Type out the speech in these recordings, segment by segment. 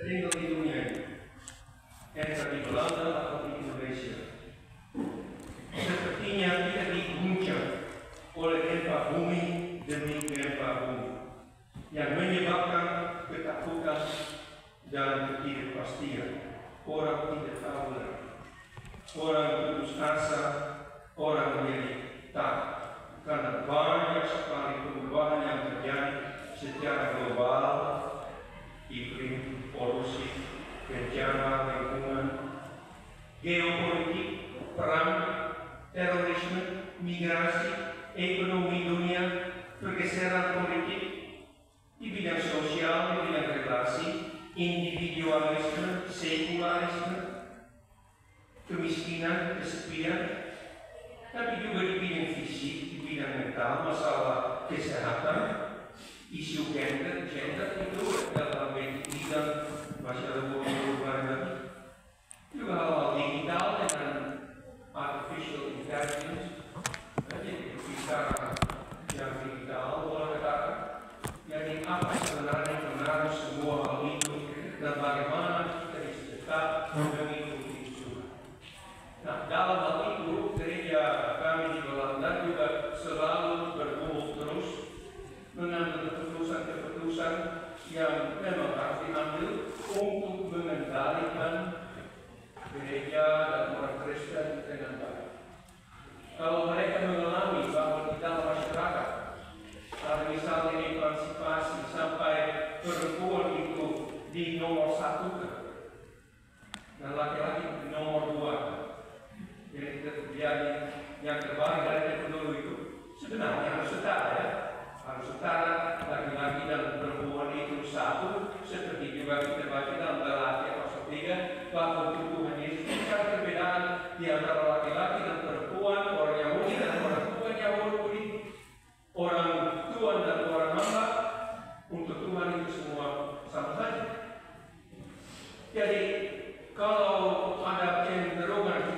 tinggal di dunia ini, entah di Belanda atau di Indonesia, sepertinya kita diguncang oleh gempa bumi demi gempa bumi yang menyebabkan ketakutan dan ketidakpastian. Orang tidak tahu lagi. Orang putus asa, orang menjadi takut karena banyak sekali perubahan yang terjadi secara global, iklim, polusi, bencana lingkungan, geopolitik, perang, terorisme, migrasi, ekonomi dunia, pergeseran politik di bidang sosial, di bidang relasi, individualisme, sekularisme, kemiskinan, kesepian, tapi juga di bidang fisik, di bidang mental, masalah kesehatan, isu gender itu dalam bidang masyarakat urban, juga hal-hal digital dengan artificial intelligence. Jadi bicara yang digital, boleh katakan, jadi apa sebenarnya benar semua hal itu dan bagaimana kita bisa tetap mengikuti itu. Nah, dalam hal itu gereja kami di Belanda juga selalu bergumul terus mengambil keputusan-keputusan yang memang harus diambil untuk mengendalikan gereja dan orang Kristen dengan baik. Kalau mereka mengalami bahwa di dalam masyarakat ada misalnya emansipasi sampai perempuan itu di nomor 1 dan laki-laki di nomor 2, jadi terjadi yang terbalik dari teknologi itu sebenarnya harus setara ya. Harus setara, laki-laki dan perempuan itu satu, seperti juga kita baca dalam Galatia pasal 3 bahwa Tuhan Yesus tidak perbedaan di antara laki-laki dan perempuan, orang Yahudi dan orang bukan Yahudi, orang Tuhan dan orang hamba. Untuk Tuhan itu semua sama saja. Jadi kalau ada kecenderungan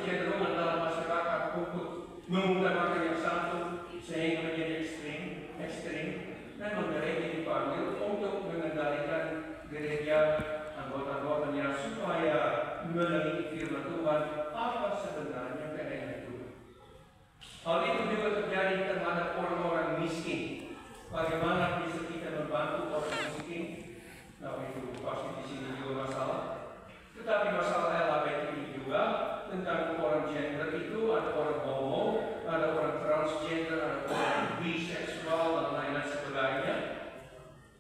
dalam masyarakat untuk mengutamakan yang satu sehingga menjadi ekstrim, memang gereja dipanggil untuk mengendalikan gereja anggota-anggotanya supaya meneliti firman Tuhan apa sebenarnya kehendak Tuhan. Hal itu juga terjadi terhadap orang-orang miskin. Bagaimana bisa kita membantu orang miskin? Nah, itu pasti di sini juga masalah. Tetapi masalah LHBTI juga tentang orang gender itu, ada orang homo, ada orang transgender, ada orang biseksual dan lain-lain sebagainya.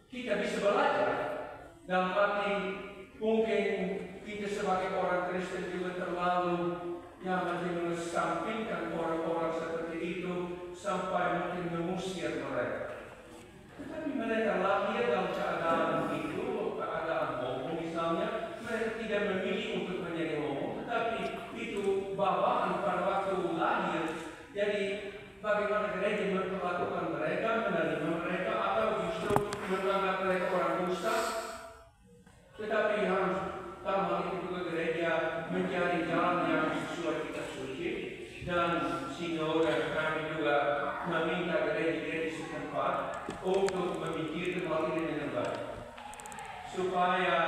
Kita bisa belajar dalam arti mungkin kita sebagai orang Kristen juga terlalu yang mengesampingkan orang-orang seperti itu sampai mungkin mengusir mereka. Tetapi mereka lahir dalam keadaan itu, keadaan homo misalnya, mereka tidak memilih untuk menjadi homo, tetapi itu bawaan pada waktu lahir. Jadi bagaimana gereja memperlakukan mereka, menerima mereka, atau justru menganggap mereka orang dusta. Tetapi harus dalam hal itu juga gereja mencari jalan yang sesuai kitab suci, dan sinode kami juga meminta gereja-gereja setempat untuk memikirkan hal ini dengan baik supaya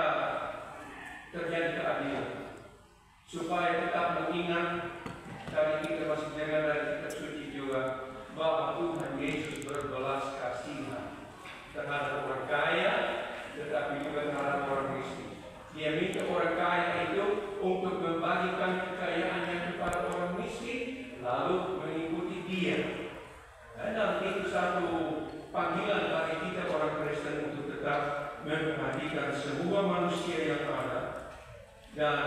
terjadi keadilan, supaya tetap mengingat dari kita masih dengar dari kitab suci juga bahwa Tuhan Yesus berbelas kasihan terhadap orang kaya, tetapi juga terhadap orang miskin. Dia minta orang kaya itu untuk membagikan kekayaannya kepada orang miskin, lalu mengikuti dia. Dan itu satu panggilan bagi kita orang Kristen untuk tetap memperhatikan semua manusia yang ada, dan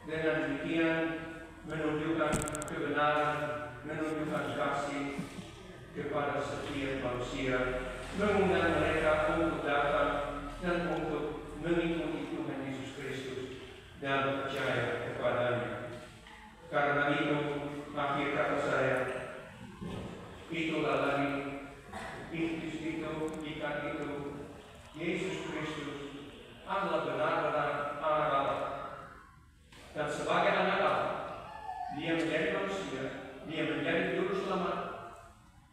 dengan demikian menunjukkan kebenaran, menunjukkan kasih kepada setiap manusia, mengundang mereka untuk datang dan untuk mengikuti Tuhan Yesus Kristus dan percaya kepadanya. Karena itu, akhir kata saya, itulah lagi, itu, ikan itu, Yesus Kristus adalah benar-benar anak Allah. Dan sebagai anak Allah, dia menjadi manusia, dia menjadi juru selamat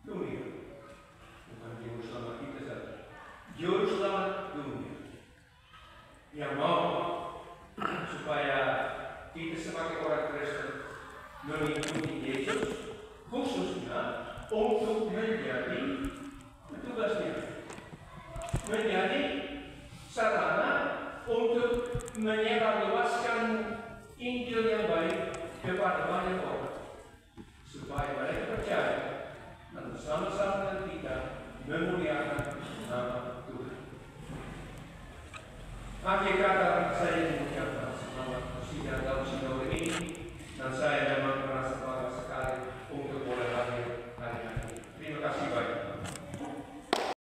dunia. Bukan juru selamat kita saja, juru selamat dunia. yang mau supaya kita sebagai orang Kristen mengikuti Yesus, khususnya untuk menjadi tugasnya, menjadi sarana untuk menyebarluaskan Injil yang baik kepada banyak orang, supaya mereka percaya dan bersama-sama dengan kita memuliakan nama Tuhan. Akhir kata saya mengucapkan selamat sidang tahun ini, dan saya